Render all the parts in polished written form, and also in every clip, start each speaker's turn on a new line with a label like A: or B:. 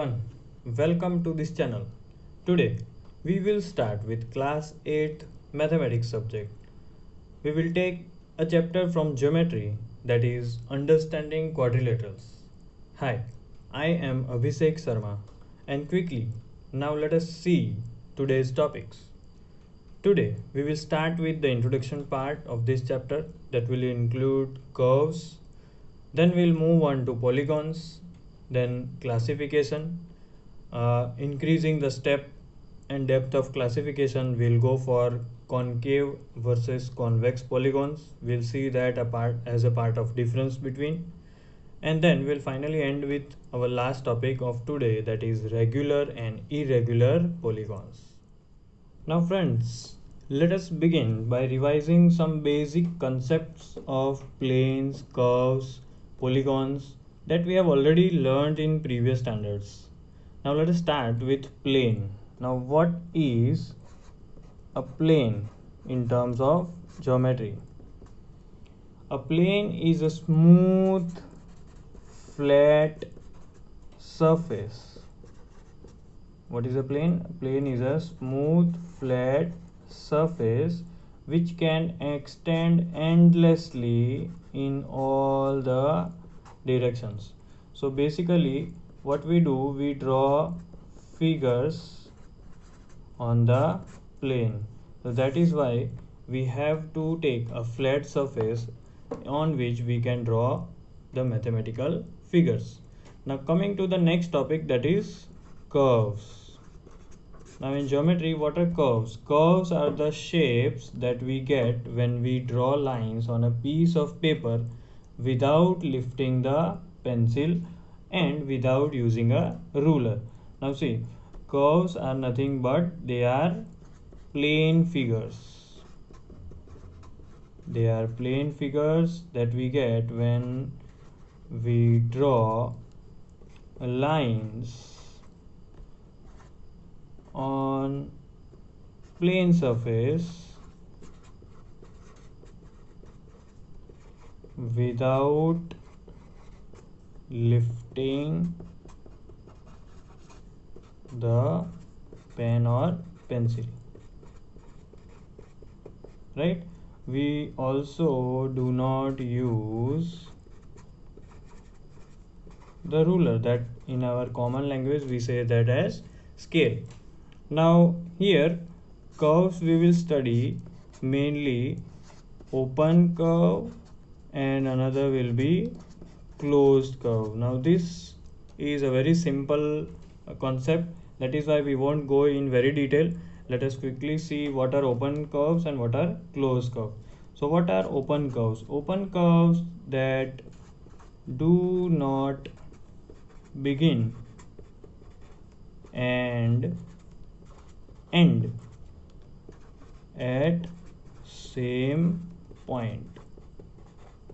A: everyone, welcome to this channel. Today we will start with class 8 mathematics subject. We will take a chapter from geometry, that is understanding quadrilaterals. Hi, I am Abhishek Sharma, and quickly now let us see today's topics. Today we will start with the introduction part of this chapter, that will include curves. Then we'll move on to polygons, then classification, increasing the step and depth of classification. We'll go for concave versus convex polygons. We'll see that as a part of difference between. And then we'll finally end with our last topic of today, that is regular and irregular polygons. Now friends, let us begin by revising some basic concepts of planes, curves, polygons that we have already learned in previous standards. Now let us start with plane. Now what is a plane in terms of geometry? A plane is a smooth, flat surface. What is a plane? A plane is a smooth, flat surface which can extend endlessly in all the directions. So basically what we do, we draw figures on the plane. So that is why we have to take a flat surface on which we can draw the mathematical figures. Now coming to the next topic, that is curves. Now in geometry, what are curves? Curves are the shapes that we get when we draw lines on a piece of paper without lifting the pencil and without using a ruler. Now see, curves are nothing but they are plane figures. They are plane figures that we get when we draw lines on plane surface without lifting the pen or pencil, right? We also do not use the ruler, that in our common language we say that as scale. Now here curves we will study mainly open curve and another will be closed curve. Now this is a very simple concept, that is why we won't go in very detail. Let us quickly see what are open curves and what are closed curves. So what are open curves? Open curves that do not begin and end at same point.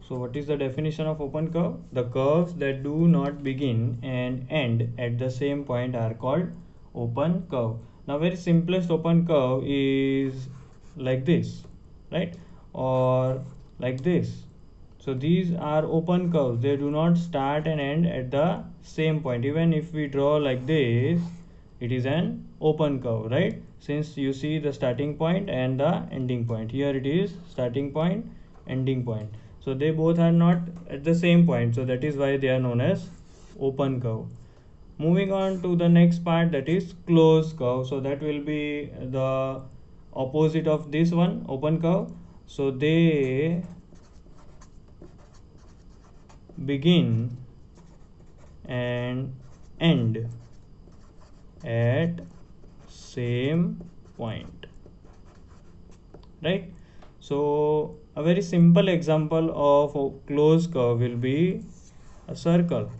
A: So what is the definition of open curve? The curves that do not begin and end at the same point are called open curve. Now very simplest open curve is like this, right? Or like this. So these are open curves. They do not start and end at the same point. Even if we draw like this, it is an open curve, right? Since you see the starting point and the ending point. Here it is starting point, ending point. So they both are not at the same point. So that is why they are known as open curve. Moving on to the next part, that is closed curve. So that will be the opposite of this one, open curve. So they begin and end at same point, right? So a very simple example of a closed curve will be a circle,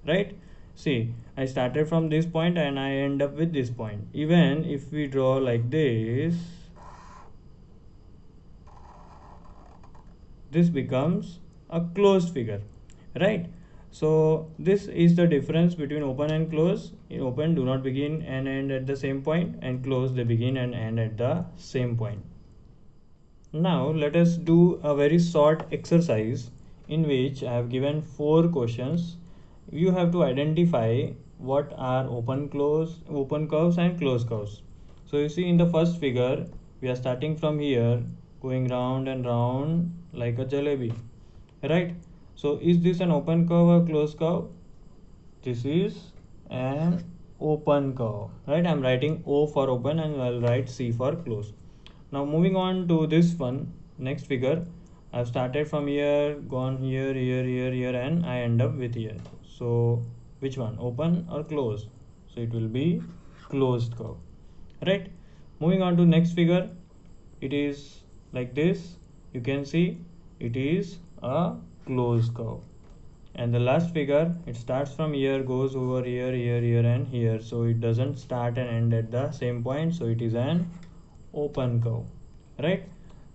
A: right? See, I started from this point and I end up with this point. Even if we draw like this becomes a closed figure, right? So this is the difference between open and close. In open, do not begin and end at the same point, and close, they begin and end at the same point. Now let us do a very short exercise in which I have given 4 questions. You have to identify what are open curves and closed curves. So you see in the first figure we are starting from here, going round and round like a jalebi, right? So is this an open curve or closed curve? This is an open curve, right? I'm writing O for open and I'll write C for close. Now moving on to this one, next figure. I've started from here, gone here, here, and I end up with here. So which one, open or closed? So it will be closed curve, right? Moving on to next figure, it is like this. You can see it is a closed curve. And the last figure, it starts from here, goes over here, and here. So it doesn't start and end at the same point. So it is an open curve, right?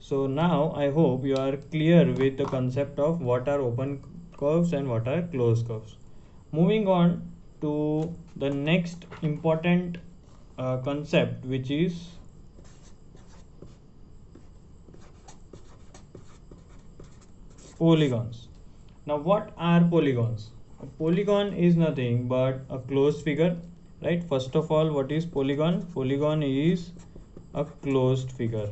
A: So now I hope you are clear with the concept of what are open curves and what are closed curves. Moving on to the next important concept, which is polygons. Now what are polygons? A polygon is nothing but a closed figure, right? First of all, what is polygon? Polygon is a closed figure,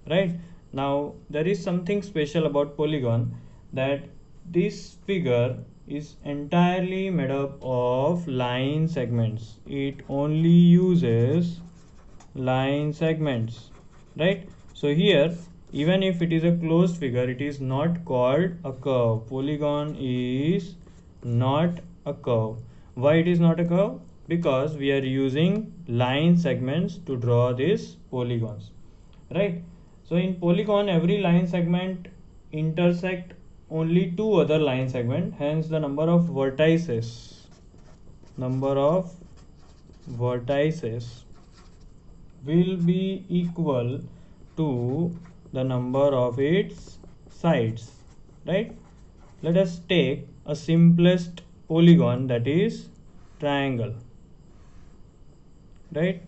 A: right? Now there is something special about polygon, that this figure is entirely made up of line segments. It only uses line segments, right? So here, even if it is a closed figure, it is not called a curve. Polygon is not a curve. Why it is not a curve? Because we are using line segments to draw these polygons, right? So in polygon, every line segment intersect only two other line segments, hence the number of vertices will be equal to the number of its sides, right? Let us take a simplest polygon, that is triangle, right?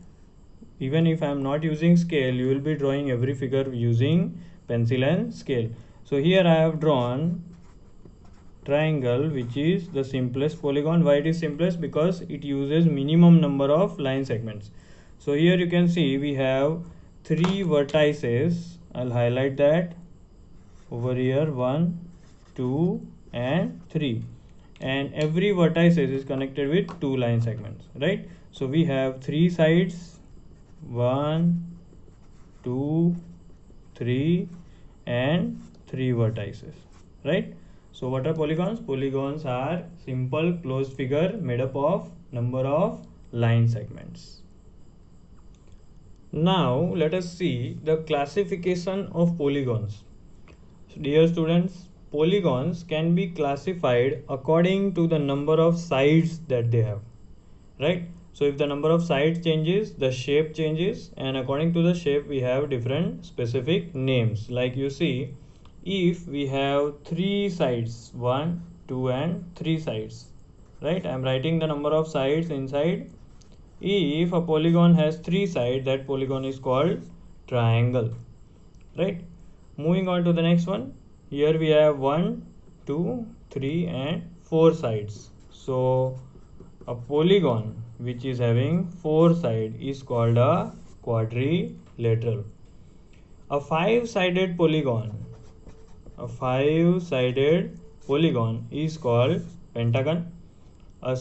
A: Even if I am not using scale, you will be drawing every figure using pencil and scale. So here I have drawn triangle, which is the simplest polygon. Why it is simplest? Because it uses minimum number of line segments. So here you can see we have three vertices. I'll highlight that over here, 1, 2 and 3, and every vertex is connected with two line segments, right? So we have three sides, 1, 2, 3 and 3 vertices, right? So what are polygons? Polygons are simple closed figure made up of number of line segments. Now let us see the classification of polygons. So dear students, polygons can be classified according to the number of sides that they have, right? So if the number of sides changes, the shape changes, and according to the shape we have different specific names. Like you see, if we have three sides, 1, 2 and 3 sides, right? I am writing the number of sides inside. If a polygon has 3 sides, that polygon is called triangle, right? Moving on to the next one. Here we have 1, 2, 3 and 4 sides. So a polygon which is having 4 sides is called a quadrilateral. A five-sided polygon is called pentagon. A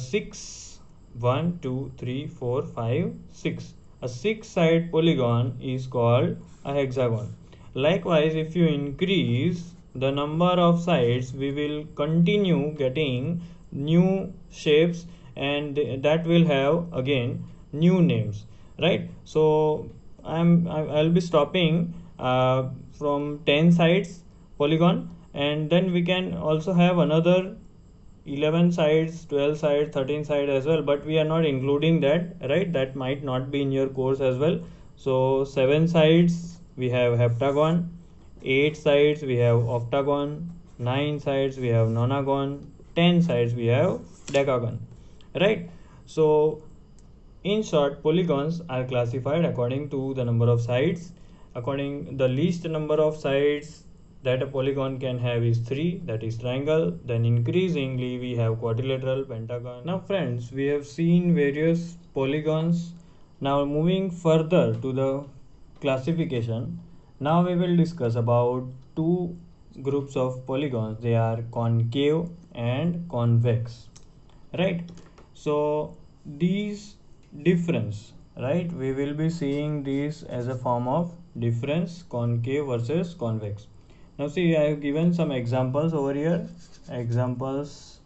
A: 1, 2, 3, 4, 5, 6. A 6-sided polygon is called a hexagon. Likewise, if you increase the number of sides, we will continue getting new shapes, and that will have again new names, right? So I'll be stopping from 10 sides polygon, and then we can also have another 11 sides, 12 sides, 13 sides as well, but we are not including that, right? That might not be in your course as well. So 7 sides we have heptagon, 8 sides we have octagon, 9 sides we have nonagon, 10 sides we have decagon, right? So in short, polygons are classified according to the number of sides. According the least number of sides that a polygon can have is 3, that is triangle. Then increasingly we have quadrilateral, pentagon. Now friends, we have seen various polygons. Now moving further to the classification, now we will discuss about two groups of polygons. They are concave and convex, right? So these difference, right, we will be seeing this as a form of difference, concave versus convex. Now see, I have given some examples over here, examples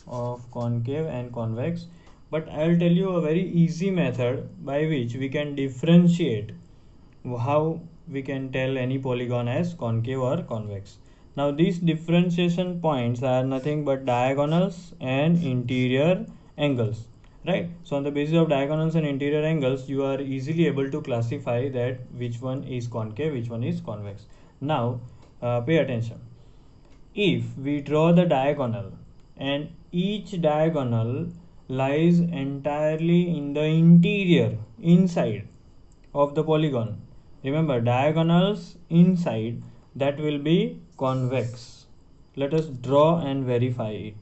A: of concave and convex, but I will tell you a very easy method by which we can differentiate how we can tell any polygon as concave or convex. Now these differentiation points are nothing but diagonals and interior angles, right? So on the basis of diagonals and interior angles, you are easily able to classify that which one is concave, which one is convex. Now pay attention. If we draw the diagonal and each diagonal lies entirely in the interior, inside of the polygon, remember diagonals inside, that will be convex. Let us draw and verify it.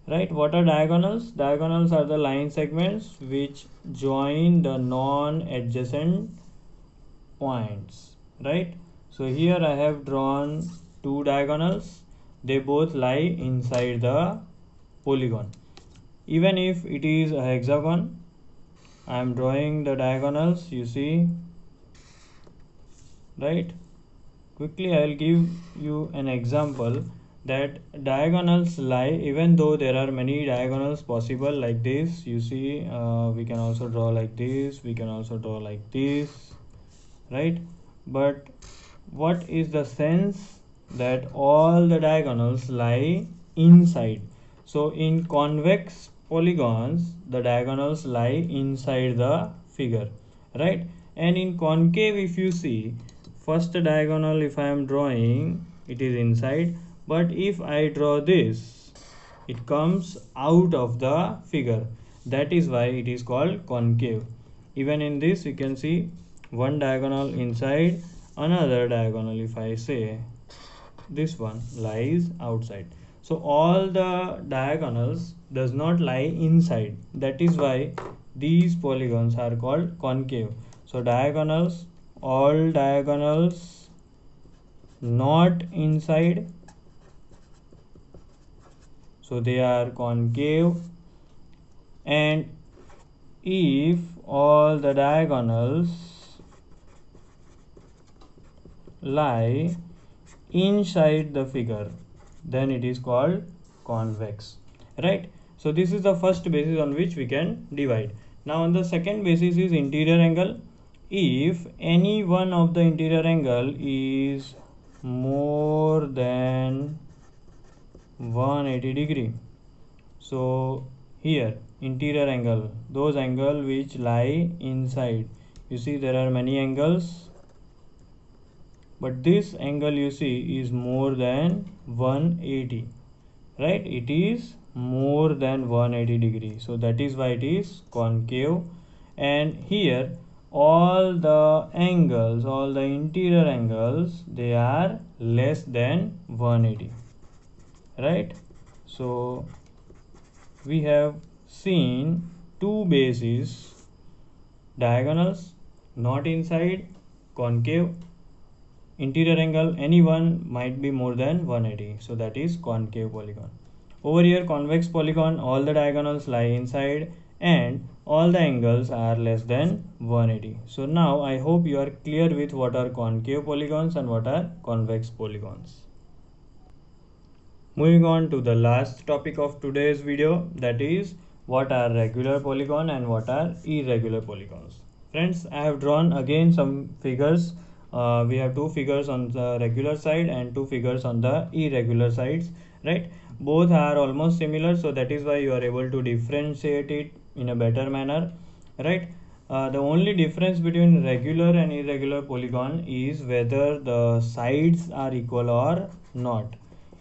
A: Right, what are diagonals? Diagonals are the line segments which join the non-adjacent points, right? So here I have drawn two diagonals, they both lie inside the polygon. Even if it is a hexagon, I am drawing the diagonals, you see, right? Quickly I will give you an example that diagonals lie, even though there are many diagonals possible like this, you see, we can also draw like this, we can also draw like this, right? But what is the sense that all the diagonals lie inside? So in convex polygons, the diagonals lie inside the figure, right? And in concave, if you see, first diagonal if I am drawing, it is inside, but if I draw this, it comes out of the figure. That is why it is called concave. Even in this you can see one diagonal inside, another diagonal, if I say this one, lies outside. So all the diagonals does not lie inside. That is why these polygons are called concave. So diagonals, all diagonals not inside, so they are concave. And if all the diagonals lie inside the figure, then it is called convex, right? So this is the first basis on which we can divide. Now on the second basis is interior angle. If any one of the interior angle is more than 180 degree, so here interior angle, those angle which lie inside, you see there are many angles, but this angle you see is more than 180, right? It is more than 180 degree, so that is why it is concave. And here all the angles, all the interior angles, they are less than 180, right? So we have seen two bases: diagonals not inside, concave; interior angle any one might be more than 180, so that is concave polygon. Over here convex polygon, all the diagonals lie inside and all the angles are less than 180. So now I hope you are clear with what are concave polygons and what are convex polygons. Moving on to the last topic of today's video, that is what are regular polygon and what are irregular polygons. Friends, I have drawn again some figures. We have two figures on the regular side and two figures on the irregular sides, right? Both are almost similar, so that is why you are able to differentiate it in a better manner, right? The only difference between regular and irregular polygon is whether the sides are equal or not.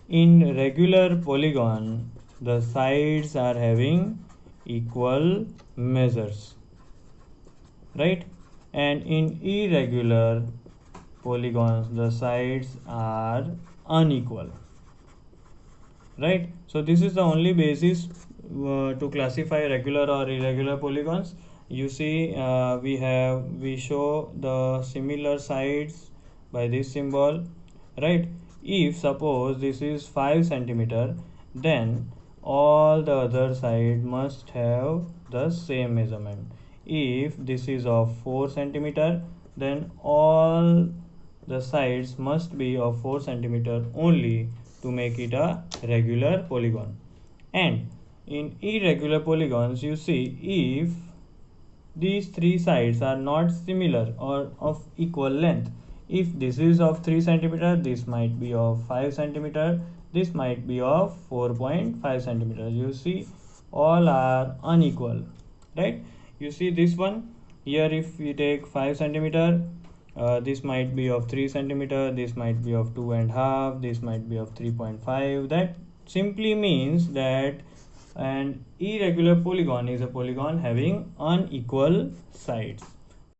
A: In regular polygon, the sides are having equal measures, right? And in irregular polygons, the sides are unequal, right? So this is the only basis to classify regular or irregular polygons. You see, we show the similar sides by this symbol, right? If suppose this is 5 centimeter, then all the other side must have the same measurement. If this is of 4 centimeter, then all the sides must be of 4 centimeter only to make it a regular polygon. And in irregular polygons, you see, if these three sides are not similar or of equal length, if this is of 3 centimeter, this might be of 5 centimeter, this might be of 4.5 centimeter. You see, all are unequal, right? You see this one here, if we take 5 centimeter, this might be of 3 centimeter, this might be of 2.5, this might be of 3.5. That simply means that an irregular polygon is a polygon having unequal sides.